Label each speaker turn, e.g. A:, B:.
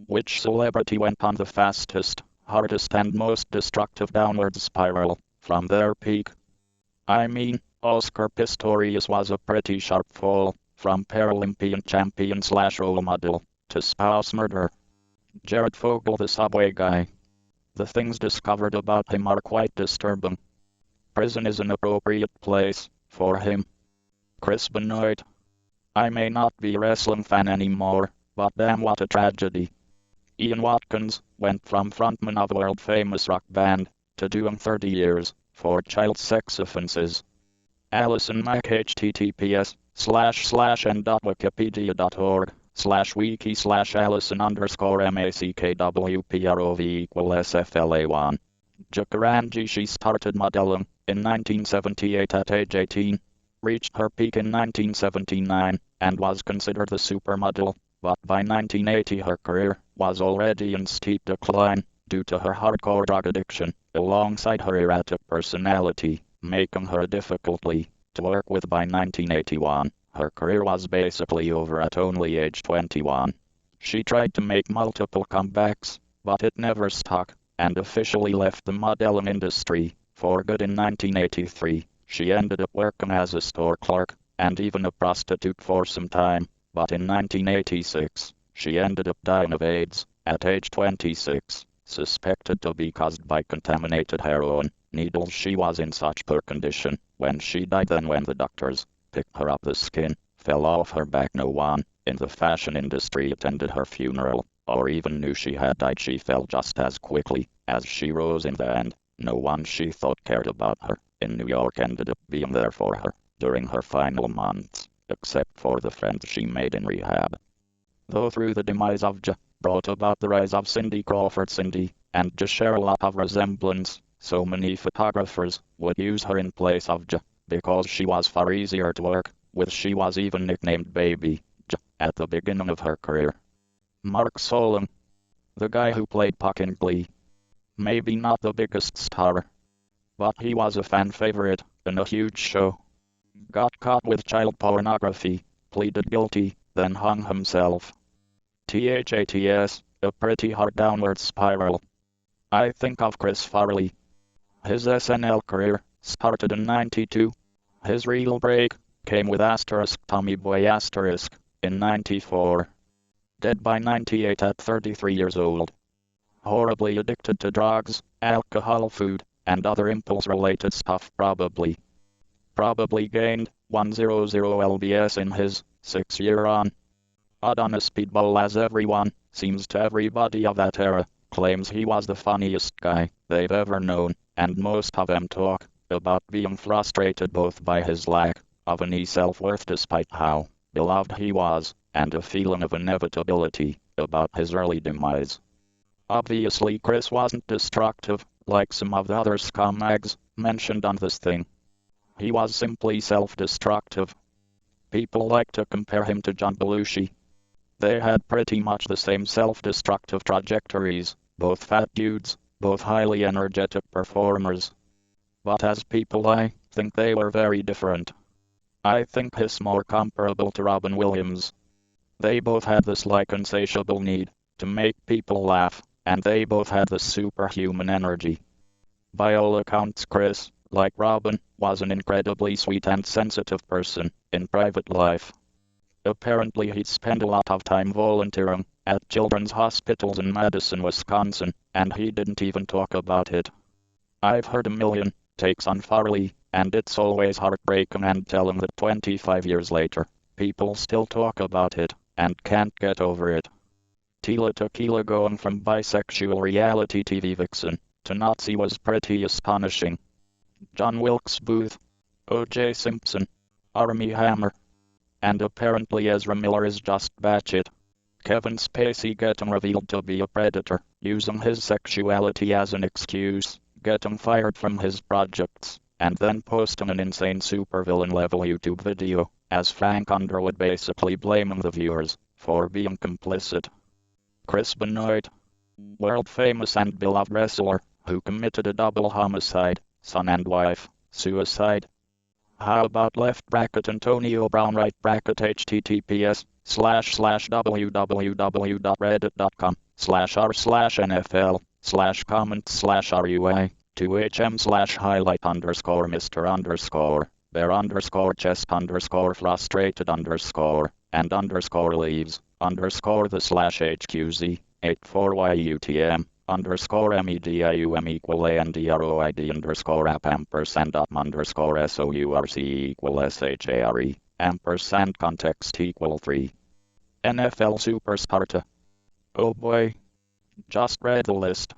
A: Which celebrity went on the fastest, hardest and most destructive downward spiral from their peak? I mean, Oscar Pistorius was a pretty sharp fall, from Paralympian champion / role model, to spouse murder. Jared Fogle, the subway guy. The things discovered about him are quite disturbing. Prison is an appropriate place for him. Chris Benoit. I may not be a wrestling fan anymore, but damn what a tragedy. Ian Watkins went from frontman of a world-famous rock band to doing 30 years for child sex offenses. Alison Mack https://n.wikipedia.org/wiki/Alison_MACKWPROV=SFLA1. Jacaranji. She started modeling in 1978 at age 18, reached her peak in 1979, and was considered a supermodel, but by 1980 her career was already in steep decline due to her hardcore drug addiction, alongside her erratic personality, making her difficultly to work with. By 1981, her career was basically over at only age 21. She tried to make multiple comebacks, but it never stuck, and officially left the modeling industry for good in 1983. She ended up working as a store clerk, and even a prostitute for some time, but in 1986, she ended up dying of AIDS at age 26, suspected to be caused by contaminated heroin needles. She was in such poor condition when she died. Then when the doctors picked her up, the skin fell off her back. No one in the fashion industry attended her funeral, or even knew she had died. She fell just as quickly as she rose in the end. No one she thought cared about her in New York ended up being there for her during her final months, except for the friends she made in rehab. Though through the demise of Ja, brought about the rise of Cindy Crawford. Cindy and Ja share a lot of resemblance, so many photographers would use her in place of Ja, because she was far easier to work with. She was even nicknamed Baby Ja at the beginning of her career. Mark Solon, the guy who played Puck in Glee. Maybe not the biggest star, but he was a fan favorite in a huge show. Got caught with child pornography, pleaded guilty, then hung himself. THATS, a pretty hard downward spiral. I think of Chris Farley. His SNL career started in '92. His real break came with Tommy Boy in '94. Dead by '98 at 33 years old. Horribly addicted to drugs, alcohol, food, and other impulse-related stuff. Probably gained 100 lbs in his 6-year run. Odd on a speedball, as everyone seems to everybody of that era claims he was the funniest guy they've ever known, and most of them talk about being frustrated both by his lack of any self-worth despite how beloved he was, and a feeling of inevitability about his early demise. Obviously Chris wasn't destructive like some of the other scumbags mentioned on this thing. He was simply self-destructive. People like to compare him to John Belushi. They had pretty much the same self-destructive trajectories, both fat dudes, both highly energetic performers. But as people, I think they were very different. I think he's more comparable to Robin Williams. They both had this insatiable need to make people laugh, and they both had this superhuman energy. By all accounts, Chris, like Robin, was an incredibly sweet and sensitive person in private life. Apparently he'd spent a lot of time volunteering at children's hospitals in Madison, Wisconsin, and he didn't even talk about it. I've heard a million takes on Farley, and it's always heartbreaking and telling that 25 years later, people still talk about it and can't get over it. Tila Tequila going from bisexual reality TV vixen to Nazi was pretty astonishing. John Wilkes Booth, O.J. Simpson, Armie Hammer, and apparently Ezra Miller is just batshit. Kevin Spacey getting revealed to be a predator, using his sexuality as an excuse, getting fired from his projects, and then posting an insane supervillain level YouTube video, as Frank Underwood basically blaming the viewers for being complicit. Chris Benoit, world famous and beloved wrestler, who committed a double homicide, son and wife, suicide. How about left bracket Antonio Brown right bracket https://www.reddit.com /r/NFL/comment/RUA 2HM/_bear_underscore chest_score. Context equal 3. NFL Super Sparta. Oh boy. Just read the list.